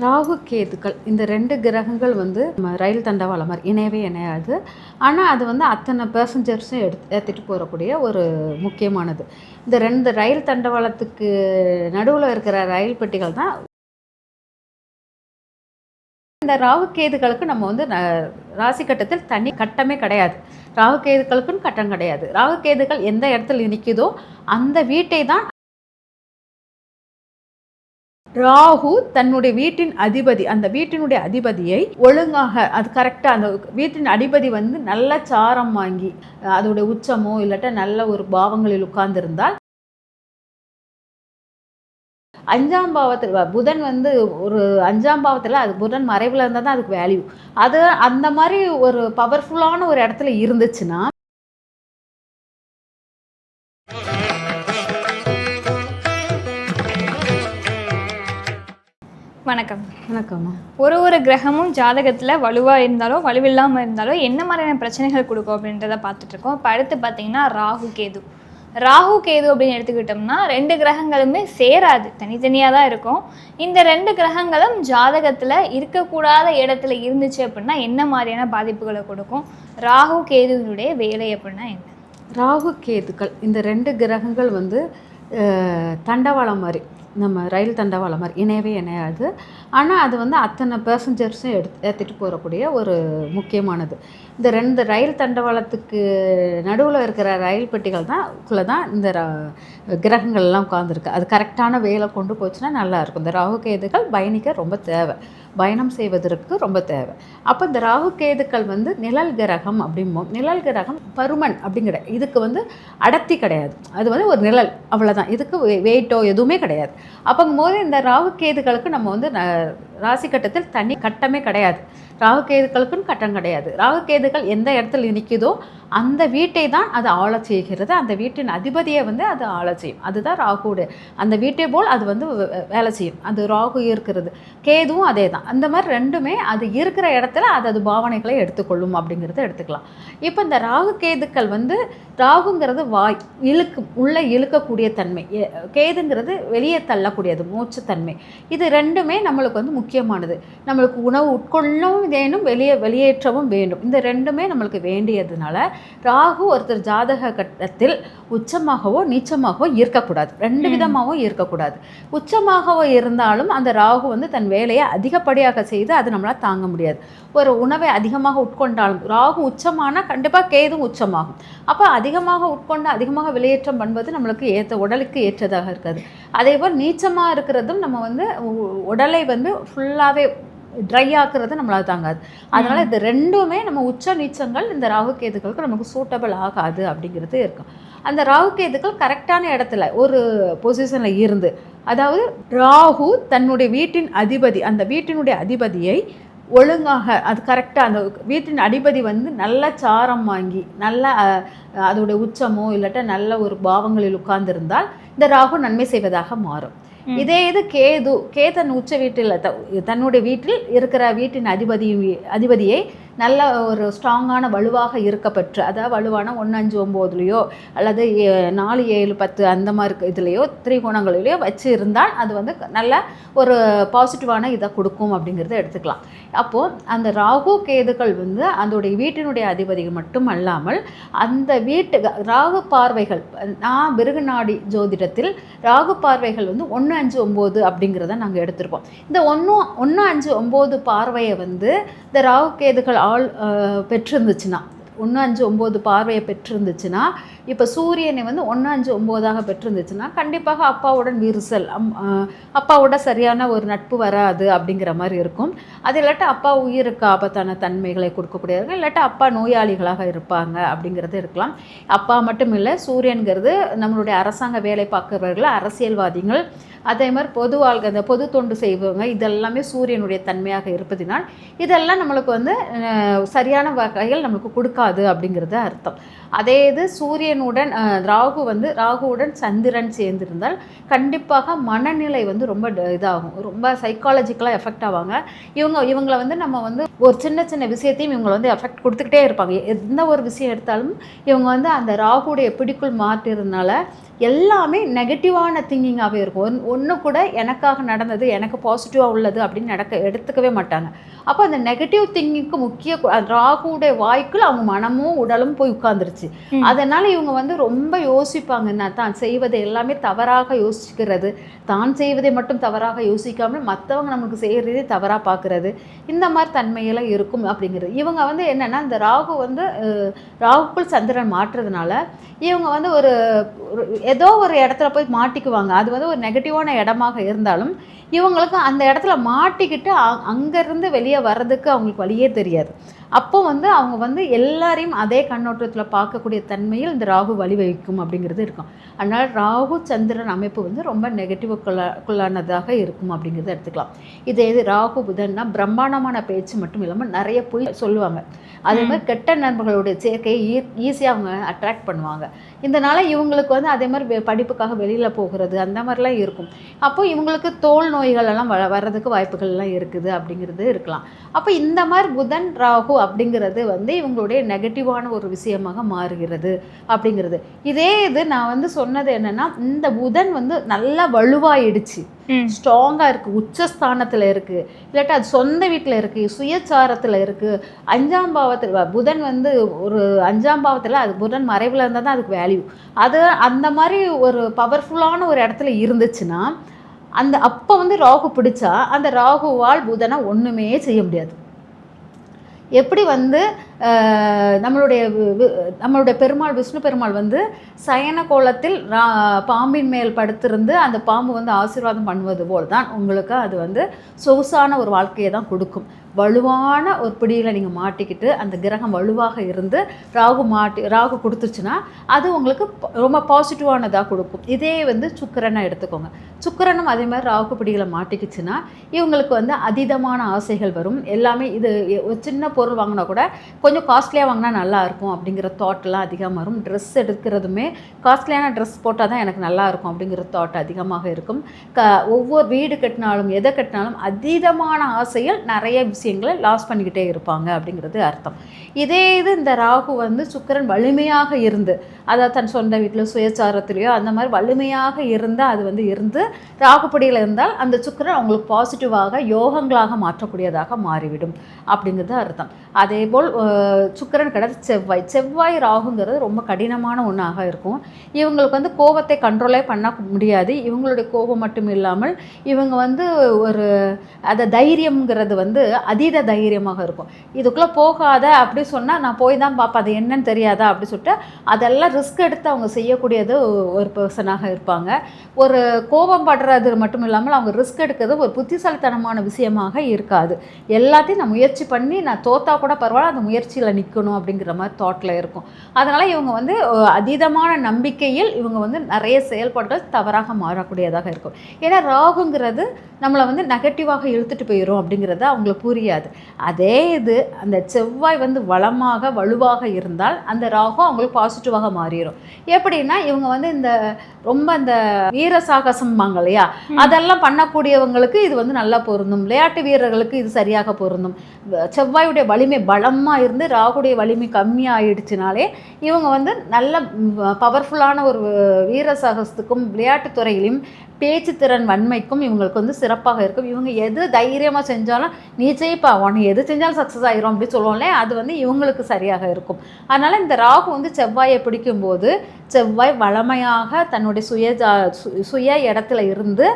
ராகு கேதுக்கள் இந்த 2 கிரகங்கள் வந்து நம்ம ரயில் தண்டவாளம் மாதிரி இணையவே இணையாது. ஆனால் அது வந்து அத்தனை பேசஞ்சர்ஸும் ஏற்றிட்டு போகக்கூடிய ஒரு முக்கியமானது. இந்த 2 ரயில் தண்டவாளத்துக்கு நடுவில் இருக்கிற ரயில் பெட்டிகள் தான். இந்த ராகு கேதுகளுக்கு நம்ம வந்து ராசி கட்டத்தில் தனி கட்டமே கிடையாது. ராகு கேதுகளுக்குன்னு கட்டம் கிடையாது. ராகு கேதுகள் எந்த இடத்துல நிற்குதோ அந்த வீட்டை தான் ராகு தன்னுடைய வீட்டின் அதிபதி, அந்த வீட்டினுடைய அதிபதியை ஒழுங்காக அது கரெக்டாக அந்த வீட்டின் அதிபதி வந்து நல்ல சாரம் வாங்கி அதோடைய உச்சமோ இல்லாட்ட நல்ல ஒரு பாவங்களில் உட்கார்ந்திருந்தால் 5ஆம் பாவத்தில் புதன் வந்து ஒரு 5ஆம் பாவத்தில் அது புதன் மறைவில் இருந்தால் தான் அதுக்கு வேல்யூ. அது அந்த மாதிரி ஒரு பவர்ஃபுல்லான ஒரு இடத்துல இருந்துச்சுன்னா வணக்கம். வணக்கம்மா. ஒரு கிரகமும் ஜாதகத்தில் வலுவாக இருந்தாலோ வலுவில்லாமல் இருந்தாலோ என்ன மாதிரியான பிரச்சனைகள் கொடுக்கும் அப்படின்றத பார்த்துட்ருக்கோம். இப்போ அடுத்து பார்த்திங்கன்னா ராகு கேது அப்படின்னு எடுத்துக்கிட்டோம்னா 2 கிரகங்களுமே சேராது, தனித்தனியாக தான் இருக்கும். இந்த 2 கிரகங்களும் ஜாதகத்தில் இருக்கக்கூடாத இடத்துல இருந்துச்சு அப்படின்னா என்ன மாதிரியான பாதிப்புகளை கொடுக்கும்? ராகு கேதுவினுடைய வேலை அப்படின்னா என்ன? ராகு கேதுக்கள் இந்த 2 கிரகங்கள் வந்து தண்டவாளம் மாதிரி, நம்ம ரயில் தண்டவாளம் மாதிரி இணையவே இணையாது. ஆனால் அது வந்து அத்தனை பேசஞ்சர்ஸும் ஏற்றிட்டு போகக்கூடிய ஒரு முக்கியமானது. இந்த 2 ரயில் தண்டவாளத்துக்கு நடுவில் இருக்கிற ரயில் பெட்டிகள் தான் இந்த கிரகங்கள்லாம் உட்காந்துருக்கு. அது கரெக்டான வேலை கொண்டு போச்சுன்னா நல்லாயிருக்கும். இந்த ராகு கேதுகள் பயணிக்க ரொம்ப தேவை, பயணம் செய்வதற்கு ரொம்ப தேவை. அப்போ இந்த ராகு கேதுக்கள் வந்து நிழல் கிரகம் அப்படிம்போம். நிழல் கிரகம் பருமன் அப்படிங்கிற இதுக்கு வந்து அடர்த்தி கிடையாது, அது வந்து ஒரு நிழல் அவ்வளோதான். இதுக்கு வெயிட்டோ எதுவுமே கிடையாது. அப்போங்கும்போது இந்த ராகு கேதுகளுக்கு நம்ம வந்து ராசி கட்டத்தில் தனி கட்டமே கிடையாது. ராகு கேதுகளுக்குன்னு கட்டம் கிடையாது. ராகு கேதுகள் எந்த இடத்துல நிற்குதோ அந்த வீட்டை தான் அது ஆள செய்கிறது. அந்த வீட்டின் அதிபதியை வந்து அது ஆள செய்யும். அதுதான் ராகுடைய அந்த வீட்டை போல் அது வந்து வேலை செய்யும். அது ராகு இருக்கிறது, கேதுவும் அதே தான். அந்த மாதிரி ரெண்டுமே அது இருக்கிற இடத்துல அது பாவனைகளை எடுத்துக்கொள்ளும் அப்படிங்கிறத எடுத்துக்கலாம். இப்போ இந்த ராகு கேதுக்கள் வந்து ராகுங்கிறது வாய் உள்ளே இழுக்கக்கூடிய தன்மை, கேதுங்கிறது வெளியே தள்ளக்கூடியது மூச்சுத்தன்மை. இது ரெண்டுமே நம்மளுக்கு வந்து முக்கியமானது. நம்மளுக்கு உணவு உட்கொள்ளவும் வேணும், வெளியேற்றவும் வேண்டும். இந்த ரெண்டுமே நம்மளுக்கு வேண்டியதுனால ராகு ஒருத்தர் ஜாதக கட்டத்தில் உச்சமாகவோ நீச்சமாகவோ இருக்கக்கூடாது. 2 விதமாகவும் இருக்கக்கூடாது. உச்சமாகவோ இருந்தாலும் அந்த ராகு வந்து தன் வேலையை அதிகப்படியாக செய்து அது நம்மளால் தாங்க முடியாது. ஒரு உணவை அதிகமாக உட்கொண்டாலும் ராகு உச்சமானால் கண்டிப்பாக கேதும் உச்சமாகும். அப்போ அதிகமாக உட்கொண்டு அதிகமாக வெளியேற்றம் பண்ணுவது நம்மளுக்கு உடலுக்கு ஏற்றதாக இருக்காது. அதே போல் நீச்சமாக இருக்கிறதும் நம்ம வந்து உடலை வந்து ஃபுல்லாகவே ட்ரை ஆக்குறது நம்மளால் தாங்காது. அதனால் இது ரெண்டுமே நம்ம உச்ச நீச்சங்கள் இந்த ராகு கேதுக்களுக்கு நமக்கு சூட்டபிள் ஆகாது அப்படிங்கிறது இருக்கும். அந்த ராகு கேதுக்கள் கரெக்டான இடத்துல ஒரு பொசிஷனில் இருந்து, அதாவது ராகு தன்னுடைய வீட்டின் அதிபதி, அந்த வீட்டினுடைய அதிபதியை ஒழுங்காக அது கரெக்டாக அந்த வீட்டின் அதிபதி வந்து நல்ல சாரம் வாங்கி நல்ல அதோடைய உச்சமோ இல்லாட்ட நல்ல ஒரு பாவங்களில் உட்கார்ந்திருந்தால் இந்த ராகு நன்மை செய்வதாக மாறும். இதே இது கேதன் உச்ச வீட்டில் தன்னுடைய வீட்டில் இருக்கிற வீட்டின் அதிபதியை நல்ல ஒரு ஸ்ட்ராங்கான வலுவாக இருக்கப்பெற்று, அதாவது வலுவான 1, 5, 9லையோ அல்லது 4, 7, 10 அந்த மாதிரி இதுலேயோ திரிகோணங்களிலையோ வச்சு இருந்தால் அது வந்து நல்ல ஒரு பாசிட்டிவான இதை கொடுக்கும் அப்படிங்கிறத எடுத்துக்கலாம். அப்போது அந்த ராகு கேதுகள் வந்து அதோடைய வீட்டினுடைய அதிபதிகள் மட்டும் அல்லாமல் அந்த ராகு பார்வைகள், நான் பிருகுநாடி ஜோதிடத்தில் ராகு பார்வைகள் வந்து 1, 5, 9 அப்படிங்கிறத நாங்கள் எடுத்திருப்போம். இந்த 1, 5, 9 பார்வையை வந்து இந்த ராகு கேதுகள் பெற்றிருந்துச்சுன்னா 1, 5, 9 பார்வையை பெற்றிருந்துச்சுன்னா, இப்போ சூரியனை வந்து 1, 5, 9ஆக பெற்றிருந்துச்சுன்னா கண்டிப்பாக அப்பாவுடன் விரிசல், அப்பாவோட சரியான ஒரு நட்பு வராது அப்படிங்கிற மாதிரி இருக்கும். அது இல்லாட்டா அப்பா உயிருக்கு ஆபத்தான தன்மைகளை கொடுக்கக்கூடியவர்கள், இல்லாட்டா அப்பா நோயாளிகளாக இருப்பாங்க அப்படிங்கிறது இருக்கலாம். அப்பா மட்டும் இல்லை, சூரியன்கிறது நம்மளுடைய அரசாங்க வேலை பார்க்குறவர்கள், அரசியல்வாதிகள், அதே மாதிரி பொது வாழ்க்கை அந்த பொது தொண்டு செய்வங்க, இதெல்லாமே சூரியனுடைய தன்மையாக இருப்பதினால் இதெல்லாம் நம்மளுக்கு வந்து சரியான வகைகள் நம்மளுக்கு கொடுக்காது அப்படிங்கிறது அர்த்தம். அதே இது சூரியனுடன் ராகுவுடன் சந்திரன் சேர்ந்திருந்தால் கண்டிப்பாக மனநிலை வந்து ரொம்ப இதாகும், ரொம்ப சைக்காலஜிக்கலாக எஃபெக்ட் ஆவாங்க. இவங்களை வந்து நம்ம வந்து ஒரு சின்ன சின்ன விஷயத்தையும் இவங்களை வந்து எஃபெக்ட் கொடுத்துக்கிட்டே இருப்பாங்க. எந்த ஒரு விஷயம் எடுத்தாலும் இவங்க வந்து அந்த ராகுடைய பிடிக்குள் மாற்றுறதுனால எல்லாமே நெகட்டிவான திங்கிங்காகவே இருக்கும். ஒன்று கூட எனக்காக நடந்தது, எனக்கு பாசிட்டிவாக உள்ளது அப்படின்னு எடுத்துக்கவே மாட்டாங்க. அப்போ அந்த நெகட்டிவ் திங்கிங்க்கு முக்கிய ராகுடைய வாய்க்குள் அவங்க மனமும் உடலும் போய் உட்கார்ந்துருச்சு. அதனால் இவங்க வந்து ரொம்ப யோசிப்பாங்கன்னா, தான் செய்வதை எல்லாமே தவறாக யோசிக்கிறது, தான் செய்வதை மட்டும் தவறாக யோசிக்காமல் மற்றவங்க நமக்கு செய்கிறதே தவறாக பார்க்குறது, இந்த மாதிரி தன்மையெல்லாம் இருக்கும் அப்படிங்கிறது. இவங்க வந்து என்னென்னா இந்த ராகுக்குள் சந்திரன் மாற்றுறதுனால இவங்க வந்து ஏதோ ஒரு இடத்துல போய் மாட்டிக்குவாங்க. அது வந்து ஒரு நெகட்டிவான இடமாக இருந்தாலும் இவங்களுக்கு அந்த இடத்துல மாட்டிக்கிட்டு அங்கேருந்து வெளியே வர்றதுக்கு அவங்களுக்கு வழியே தெரியாது. அப்போ வந்து அவங்க வந்து எல்லாரையும் அதே கண்ணோட்டத்தில் பார்க்கக்கூடிய தன்மையில் இந்த ராகு வழிவகுக்கும் அப்படிங்கிறது இருக்கும். அதனால் ராகு சந்திரன் அமைப்பு வந்து ரொம்ப நெகட்டிவுக்குள்ளானதாக இருக்கும் அப்படிங்கிறத எடுத்துக்கலாம். இது ராகு புதன்னா பிரம்மாண்டமான பேச்சு மட்டும் இல்லாமல் நிறைய பொய் சொல்லுவாங்க. அதே மாதிரி கெட்ட நண்பர்களுடைய சேர்க்கையை ஈஸியாக அவங்க அட்ராக்ட் பண்ணுவாங்க. இதனால் இவங்களுக்கு வந்து அதே மாதிரி படிப்புக்காக வெளியில் போகிறது அந்த மாதிரிலாம் இருக்கும். அப்போ இவங்களுக்கு தோல் நோய்கள் எல்லாம் வர்றதுக்கு வாய்ப்புகள்லாம் இருக்குது அப்படிங்கிறது இருக்கலாம். அப்போ இந்த மாதிரி புதன் ராகு அப்படிங்கிறது வந்து இவங்களுடைய நெகட்டிவான ஒரு விஷயமாக மாறுகிறது அப்படிங்கிறது. இதே இது நான் வந்து சொன்னது என்னன்னா, இந்த புதன் வந்து நல்லா வலுவாயிடுச்சு, ஸ்ட்ராங்காக இருக்குது, உச்சஸ்தானத்தில் இருக்குது, இல்லாட்டா அது சொந்த வீட்டில் இருக்குது, சுயச்சாரத்தில் இருக்குது, 5ஆம் பாவத்தில் புதன் வந்து ஒரு 5ஆம் பாவத்தில் அது புதன் மறைவில் இருந்தால் தான் அதுக்கு வேல்யூ. அது அந்த மாதிரி ஒரு பவர்ஃபுல்லான ஒரு இடத்துல இருந்துச்சுன்னா அப்போ வந்து ராகு பிடிச்சா அந்த ராகுவால் புதனை ஒன்றுமே செய்ய முடியாது. எப்படி வந்து நம்மளுடைய பெருமாள் விஷ்ணு பெருமாள் வந்து சயன கோலத்தில் பாம்பின் மேல் படுத்திருந்து அந்த பாம்பு வந்து ஆசீர்வாதம் பண்ணுவது போல் தான் உங்களுக்கு அது வந்து சொகுசான ஒரு வாழ்க்கையை தான் கொடுக்கும். வலுவான ஒரு பிடியில் நீங்கள் மாட்டிக்கிட்டு அந்த கிரகம் வலுவாக இருந்து ராகு கொடுத்துச்சுன்னா அது உங்களுக்கு ரொம்ப பாசிட்டிவானதாக கொடுக்கும். இதே வந்து சுக்கிரனை எடுத்துக்கோங்க. சுக்கிரனும் அதே மாதிரி ராகு பிடிகளை மாட்டிக்கிச்சுன்னா இவங்களுக்கு வந்து அதீதமான ஆசைகள் வரும். எல்லாமே இது ஒரு சின்ன பொருள் வாங்கினா கூட கொஞ்சம் காஸ்ட்லியாக வாங்கினா நல்லாயிருக்கும் அப்படிங்கிற தாட்லாம் அதிகமாக வரும். ட்ரெஸ் எடுக்கிறதுமே காஸ்ட்லியான ட்ரெஸ் போட்டால் தான் எனக்கு நல்லாயிருக்கும் அப்படிங்கிற தாட் அதிகமாக இருக்கும். ஒவ்வொரு வீடு கட்டினாலும் எதை கட்டினாலும் அதீதமான ஆசைகள் நிறைய விஷயங்களை லாஸ் பண்ணிக்கிட்டே இருப்பாங்க அப்படிங்கிறது அர்த்தம். இதே இது இந்த ராகு வந்து சுக்கிரன் வலிமையாக இருந்து, அதாவது தன் சொந்த வீட்டில் சுயச்சாரத்திலேயோ அந்த மாதிரி வலிமையாக இருந்தால் அது வந்து இருந்து ராகுப்படியில் இருந்தால் அந்த சுக்கிரன் அவங்களுக்கு பாசிட்டிவாக யோகங்களாக மாற்றக்கூடியதாக மாறிவிடும் அப்படிங்கிறது அர்த்தம். அதே போல் சுக்கிரன் கிடையாது செவ்வாய் ராகுங்கிறது ரொம்ப கடினமான ஒன்றாக இருக்கும். இவங்களுக்கு வந்து கோபத்தை கண்ட்ரோலே பண்ண முடியாது. இவங்களுடைய கோபம் மட்டும் இல்லாமல் இவங்க வந்து அதை தைரியம்ங்கிறது வந்து அதீத தைரியமாக இருக்கும். இதுக்குள்ளே போகாத அப்படி சொன்னால் நான் போய் தான் பார்ப்பேன், அது என்னன்னு தெரியாதா அப்படி சொல்லிட்டு அதெல்லாம் ரிஸ்க் எடுத்து அவங்க செய்யக்கூடியது ஒரு பர்சனாக இருப்பாங்க. ஒரு கோபம் படுறது மட்டும் இல்லாமல் அவங்க ரிஸ்க் எடுக்கிறது ஒரு புத்திசாலித்தனமான விஷயமாக இருக்காது. எல்லாத்தையும் நான் முயற்சி பண்ணி நான் தோத்தா கூட பரவாயில்ல, அந்த முயற்சியில் நிற்கணும் அப்படிங்கிற மாதிரி தாட்டில் இருக்கும். அதனால் இவங்க வந்து அதீதமான நம்பிக்கையில் இவங்க வந்து நிறைய செயல்பாடுகள் தவறாக மாறக்கூடியதாக இருக்கும். ஏன்னா ராகுங்கிறது நம்மளை வந்து நெகட்டிவாக இழுத்துட்டு போயிடும் அப்படிங்கிறது அவங்களுக்கு புரியாது. அதே இது அந்த செவ்வாய் வந்து வலுவாக இருந்தால் அந்த ராகு அவங்களுக்கு பாசிட்டிவாக மாறிடும். எப்படின்னா இவங்க வந்து இந்த வீர சாகசம்பாங்க இல்லையா, அதெல்லாம் பண்ணக்கூடியவங்களுக்கு இது வந்து நல்லா பொருந்தும். விளையாட்டு வீரர்களுக்கு இது சரியாக பொருந்தும். செவ்வாயுடைய வலிமை பலமாக இருந்து ராகுடைய வலிமை கம்மியாகிடுச்சுனாலே இவங்க வந்து நல்ல பவர்ஃபுல்லான ஒரு வீர சாகசத்துக்கும் விளையாட்டுத்துறையிலையும் பேச்சு திறன் வன்மைக்கும் இவங்களுக்கு வந்து சிறப்பாக இருக்கும். இவங்க எது தைரியமாக செஞ்சாலும் நீ செய்ப்பா, உனக்கு எது செஞ்சாலும் சக்ஸஸ் ஆகிரும் அப்படின்னு சொல்லுவோம்லே, அது வந்து இவங்களுக்கு சரியாக இருக்கும். அதனால் இந்த ராகு வந்து செவ்வாயை பிடிக்கும்போது செவ்வாய் வளமையாக தன்னுடைய சுய இடத்துல இருந்து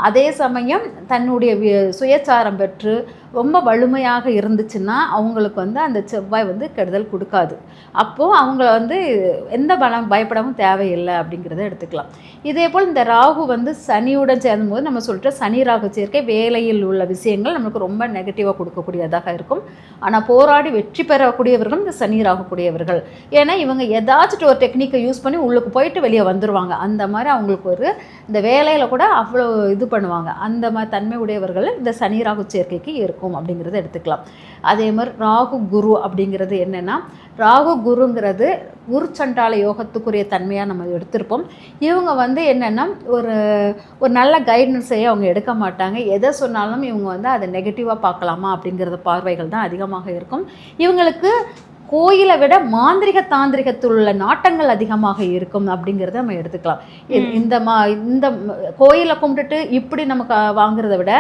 அதே சமயம் தன்னுடைய சுயச்சாரம் பெற்று ரொம்ப வலிமையாக இருந்துச்சுன்னா அவங்களுக்கு வந்து அந்த செவ்வாய் வந்து கெடுதல் கொடுக்காது. அப்போது அவங்கள வந்து எந்த பயப்படவும் தேவையில்லை அப்படிங்கிறத எடுத்துக்கலாம். இதே போல் இந்த ராகு வந்து சனியுடன் சேரும்போது நம்ம சொல்லிட்டு சனி ராகு சேர்க்கை வேலையில் உள்ள விஷயங்கள் நமக்கு ரொம்ப நெகட்டிவாக கொடுக்கக்கூடியதாக இருக்கும். ஆனால் போராடி வெற்றி பெறக்கூடியவர்கள் இந்த சனி ராகு கூடியவர்கள். ஏன்னா இவங்க ஏதாச்சும் ஒரு டெக்னிக்கை யூஸ் பண்ணி உள்ளுக்கு போயிட்டு வெளியே வந்துடுவாங்க. அந்த மாதிரி அவங்களுக்கு ஒரு இந்த வேலையில் கூட அவ்வளோ இது பண்ணுவாங்க. அந்த மாதிரி தன்மை உடையவர்கள் இந்த சனி ராகு சேர்க்கைக்கு இருக்கும் அப்படிங்கிறத எடுத்துக்கலாம். அதே மாதிரி ராகு குரு அப்படிங்கிறது என்னென்னா, ராகு குருங்கிறது குரு சண்டால யோகத்துக்குரிய தன்மையாக நம்ம எடுத்திருப்போம். இவங்க வந்து என்னென்னா ஒரு நல்ல கைடன்ஸையே அவங்க எடுக்க மாட்டாங்க. எதை சொன்னாலும் இவங்க வந்து அதை நெகட்டிவாக பார்க்கலாமா அப்படிங்கிறத பார்வைகள் தான் அதிகமாக இருக்கும். இவங்களுக்கு கோயிலை விட மாந்திரிக தாந்திரிகத்தில் உள்ள நாட்டங்கள் அதிகமாக இருக்கும் அப்படிங்கிறத நம்ம எடுத்துக்கலாம். இந்த கோயிலை கும்பிட்டுட்டு இப்படி நமக்கு வாங்குறத விட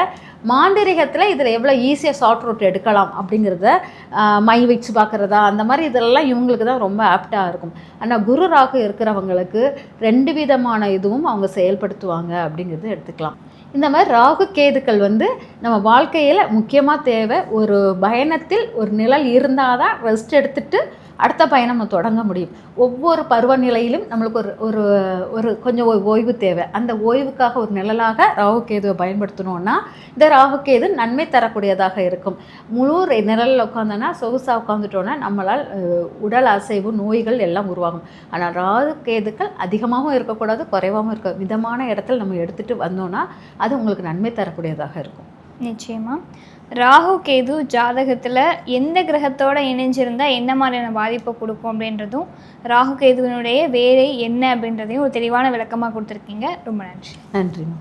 மாந்திரிகத்தில் இதில் எவ்வளோ ஈஸியாக ஷார்ட் ரூட் எடுக்கலாம் அப்படிங்கிறத மை வச்சு பார்க்குறதா அந்த மாதிரி இதெல்லாம் இவங்களுக்கு தான் ரொம்ப ஆப்டாக இருக்கும். ஆனால் குரு ராகு இருக்கிறவங்களுக்கு 2 விதமான இதுவும் அவங்க செயல்படுத்துவாங்க அப்படிங்கிறத எடுத்துக்கலாம். இந்த மாதிரி ராகு கேதுக்கள் வந்து நம்ம வாழ்க்கையில் முக்கியமாக தேவை. ஒரு பயணத்தில் ஒரு நிழல் இருந்தால் தான் ரெஸ்ட் எடுத்துகிட்டு அடுத்த பயணம் நம்ம தொடங்க முடியும். ஒவ்வொரு பருவநிலையிலும் நம்மளுக்கு ஒரு ஒரு கொஞ்சம் ஓய்வு தேவை. அந்த ஓய்வுக்காக ஒரு நிழலாக ராகு கேதுவை பயன்படுத்தணுன்னா இந்த ராகு கேது நன்மை தரக்கூடியதாக இருக்கும். முழு நிழலில் உட்காந்தோன்னா சொகுசாக உட்காந்துட்டோன்னா நம்மளால் உடல் அசைவு நோய்கள் எல்லாம் உருவாகும். ஆனால் ராகு கேதுக்கள் அதிகமாகவும் இருக்கக்கூடாது, குறைவாகவும் இருக்க மிதமான இடத்துல நம்ம எடுத்துகிட்டு வந்தோன்னா அது உங்களுக்கு நன்மை தரக்கூடியதாக இருக்கும். நிச்சயமாக ராகு கேது ஜாதகத்தில் எந்த கிரகத்தோடு இணைஞ்சிருந்தால் என்ன மாதிரியான பாதிப்பை கொடுக்கும் அப்படின்றதும், ராகு கேதுவினுடைய வேலை என்ன அப்படின்றதையும் ஒரு தெளிவான விளக்கமாக கொடுத்துருக்கீங்க. ரொம்ப நன்றி. நன்றிம்மா.